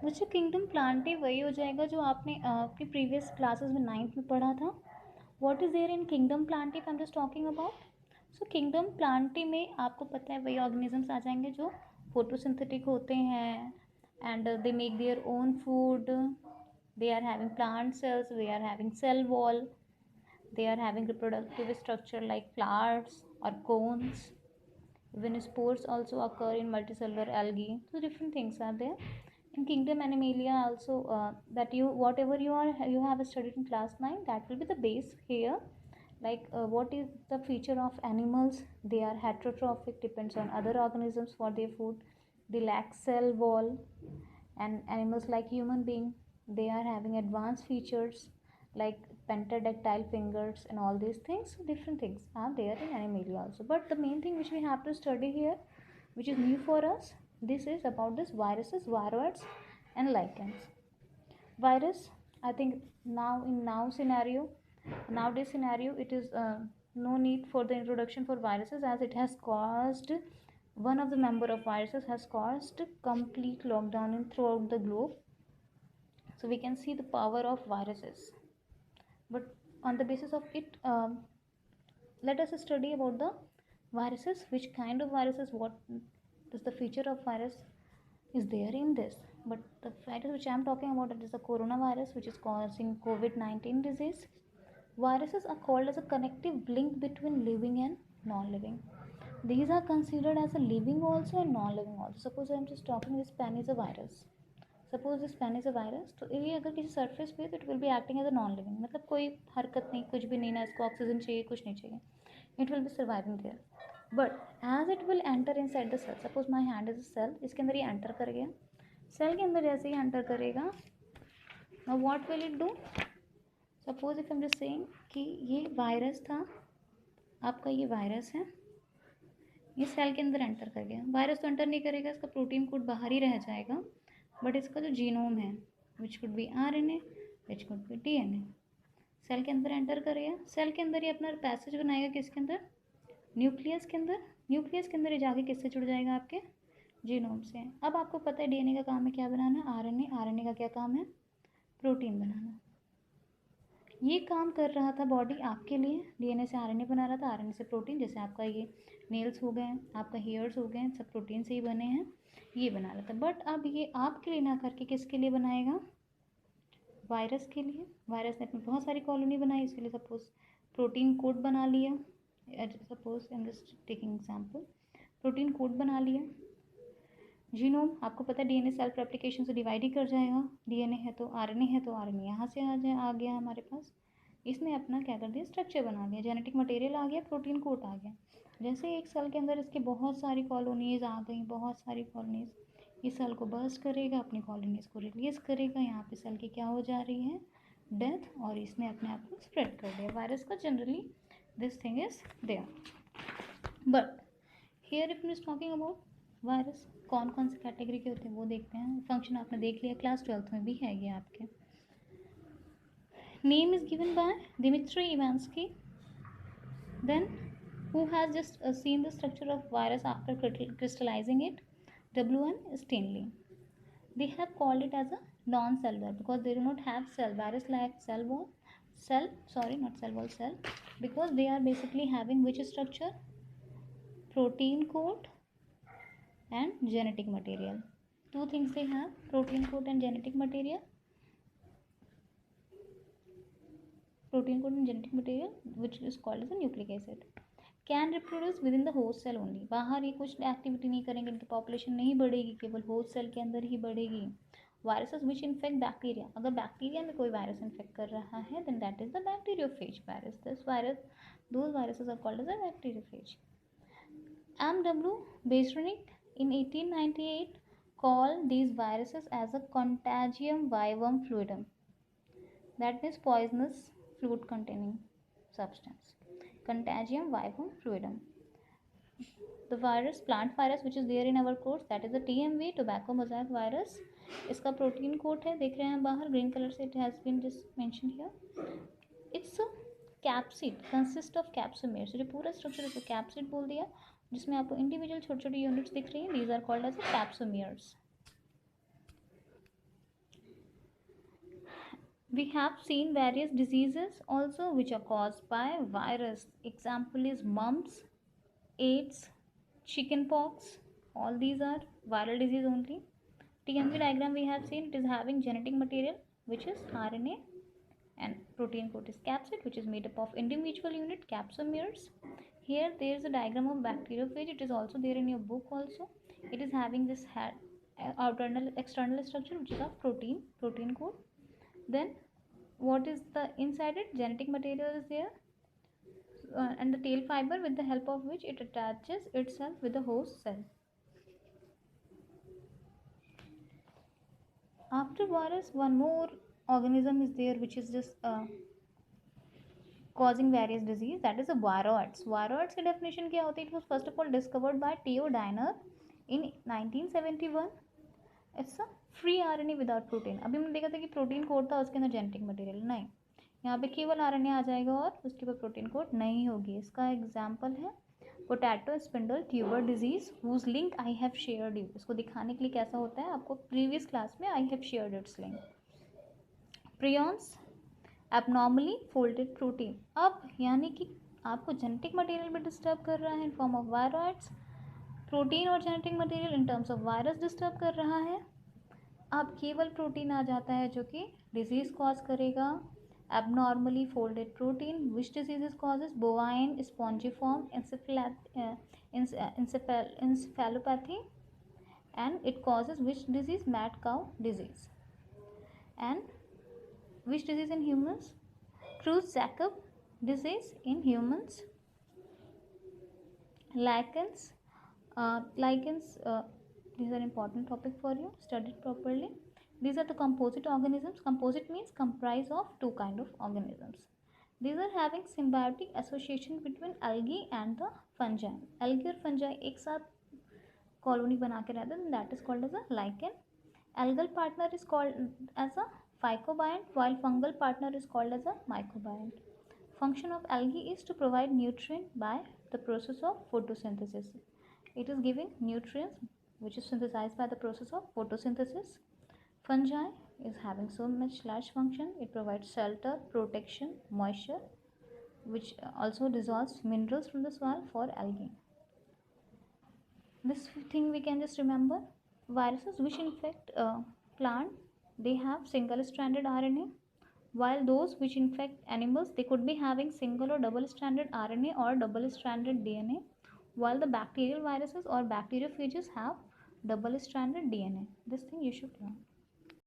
बच्चों kingdom Plantae वही हो जाएगा जो आपने अपनी प्रीवियस क्लासेस में 9th में पढ़ा था. What is there in kingdom plantae if I am just talking about. So kingdom plantae में आपको पता है वही ऑर्गेनिजम्स आ जाएंगे जो फोटोसिंथेटिक होते हैं and they make their own food. They are having plant cells, they are having cell wall, they are having reproductive structure like flowers or cones. Even spores also occur in multicellular algae. So different things are there in kingdom animalia also, that you whatever you have studied in class 9, that will be the base here. Like what is the feature of animals? They are heterotrophic, depends on other organisms for their food. They lack cell wall. And animals like human being, they are having advanced features like pentadactyl fingers and all these things. So different things are there in animalia also, but the main thing which we have to study here, which is new for us, this is about this viruses, viroids and lichens. Virus, I think nowadays scenario, it is no need for the introduction for viruses, as it has caused, one of the member of viruses has caused complete lockdown in throughout the globe. So we can see the power of viruses, but on the basis of it, let us study about the viruses, which kind of viruses, what is the feature of virus is there in this. But the virus which I am talking about, it is the coronavirus, which is causing COVID-19 disease. Viruses are called as a connective link between living and non-living. These are considered as a living also and non-living also. Suppose I am just talking, this pen is a virus. Suppose this pen is a virus, तो ये अगर किसी surface पे है तो it will be acting as a non living, मतलब कोई हरकत नहीं, कुछ भी नहीं, ना इसको ऑक्सीजन चाहिए, कुछ नहीं चाहिए, it will be surviving there. But as it will enter inside the cell, suppose my hand is a cell, इसके अंदर ये एंटर कर गया, सेल के अंदर जैसे ही एंटर करेगा, now what will it do. Suppose if I am just saying कि ये वायरस था, आपका ये वायरस है, ये सेल के अंदर एंटर कर गया. वायरस तो एंटर नहीं करेगा, इसका प्रोटीन कोड बाहर ही रह जाएगा, बट इसका जो जीनोम है, which could be RNA, which could be DNA, cell के अंदर एंटर करेगा. सेल के अंदर ये अपना पैसेज बनाएगा, किसके अंदर, न्यूक्लियस के अंदर. न्यूक्लियस के अंदर ये जाके किससे जुड़ जाएगा, आपके जीनोम से. अब आपको पता है DNA का काम है क्या बनाना, RNA का क्या काम है, प्रोटीन बनाना. ये काम कर रहा था बॉडी आपके लिए, DNA से RNA बना रहा था, RNA से प्रोटीन. जैसे आपका ये नेल्स हो गए, आपका हेयर्स हो गए, सब प्रोटीन से ही बने हैं, ये बना रहा था. बट अब ये आपके लिए ना करके किसके लिए बनाएगा, वायरस के लिए. वायरस ने अपनी बहुत सारी कॉलोनी बनाई, इसके लिए सपोज प्रोटीन कोड बना लिया. Suppose I am just taking example, protein code बना लिया. जीनोम, आपको पता है DNA सेल्फ रेप्लिकेशन से डिवाइड ही कर जाएगा. DNA है तो RNA यहाँ से आ गया हमारे पास. इसने अपना क्या कर दिया, स्ट्रक्चर बना दिया, जेनेटिक मटेरियल आ गया, प्रोटीन कोड आ गया. जैसे एक सेल के अंदर इसकी बहुत सारी कॉलोनीज आ गई, बहुत सारी कॉलोनीज, इस सेल को बर्स्ट करेगा, अपनी कॉलोनीज को रिलीज करेगा, यहाँ पे सेल की क्या हो जा रही है, डेथ, और इसने अपने आप को स्प्रेड कर दिया. वायरस का generally this thing is there. But here if is talking about virus, कौन कौन से कैटेगरी के होते हैं वो देखते हैं. फंक्शन आपने देख लिया, क्लास 12th में भी है ये आपके. Name is given by Dmitry Ivansky. Then who has just seen the structure of virus after crystallizing it, W.N. Stanley. They have called it as a non-cellular because they do not have cell. Virus lack cell wall, cell, because they are basically having which structure, protein coat and genetic material. Two things they have, protein coat and genetic material. Protein coat and genetic material, which is called as a nucleic acid. Can reproduce within the host cell only. बाहर ये कुछ activity नहीं करेंगे, इनकी population नहीं बढ़ेगी, केवल host cell के अंदर ही बढ़ेगी. वायरसेस विच इन्फेक्ट बैक्टीरिया, अगर बैक्टीरिया में कोई वायरस इन्फेक्ट कर रहा है, then that is the bacteriophage virus. This virus, those viruses are called as a bacteriophage. M.W. Beijerinck in 1898 called these viruses as a contagium vivum fluidum. That means poisonous fluid containing substance. Contagium vivum fluidum. The virus, plant virus, which is there in our course, that is the TMV, tobacco mosaic virus. इसका protein code है, देख रहे हैं बाहर green colour से, it has been just mentioned here. It's a capsid, consist of capsomeres. जो पूरा structure है उसको कैप्सिड बोल दिया, जिसमें आपको इंडिविजुअल छोटी छोटी यूनिट्स दिख रही हैं. These are called as capsomeres. We have seen various diseases also which are caused by virus. Example is mumps, AIDS, chickenpox. All these are viral disease only. TMC diagram we have seen, it is having genetic material which is RNA, and protein coat is capsid, which is made up of individual unit capsomeres. Here there is a diagram of bacteriophage. It is also there in your book also. It is having this internal external structure which is of protein coat. Then what is the inside it? Genetic material is there, and the tail fiber with the help of which it attaches itself with the host cell. After virus, one more organism is there which is just causing various disease, that is the viroids. Viroids की definition क्या होती है? It was first of all discovered by Theo Diner in 1971. It's a free RNA without protein. अभी हमने देखा था कि protein code था, उसके अंदर जेनेटिक मटेरियल नहीं, यहाँ पे केवल RNA आ जाएगा और उसके ऊपर प्रोटीन कोड नहीं होगी. इसका एग्जाम्पल है potato spindle tuber disease whose link I have shared you. इसको दिखाने के लिए कैसा होता है, आपको प्रीवियस क्लास में आई have shared it's link. Prions abnormally folded protein. अब यानी कि आपको जेनेटिक मटेरियल भी डिस्टर्ब कर रहा है in form of viroids, protein और genetic material in terms of virus disturb कर रहा है. अब केवल प्रोटीन आ जाता है जो कि डिजीज कॉज करेगा. Abnormally folded protein which disease causes bovine spongiform encephalopathy, and it causes which disease? Mad cow disease. And which disease in humans? Creutzfeldt-Jakob disease in humans. Lichens. These are important topic for you. Study it properly. These are the composite organisms. Composite means comprise of two kind of organisms. These are having symbiotic association between algae and the fungi. Algae और fungi एक साथ colony बना के रहते हैं. That is called as a lichen. Algal partner is called as a phycobiont, while fungal partner is called as a mycobiont. Function of algae is to provide nutrient by the process of photosynthesis. It is giving nutrients which is synthesized by the process of photosynthesis. Fungi is having so much large function. It provides shelter, protection, moisture, which also dissolves minerals from the soil for algae. This thing we can just remember. Viruses which infect plant, they have single stranded RNA, while those which infect animals, they could be having single or double stranded RNA or double stranded DNA, while the bacterial viruses or bacteriophages have double stranded DNA. This thing you should learn.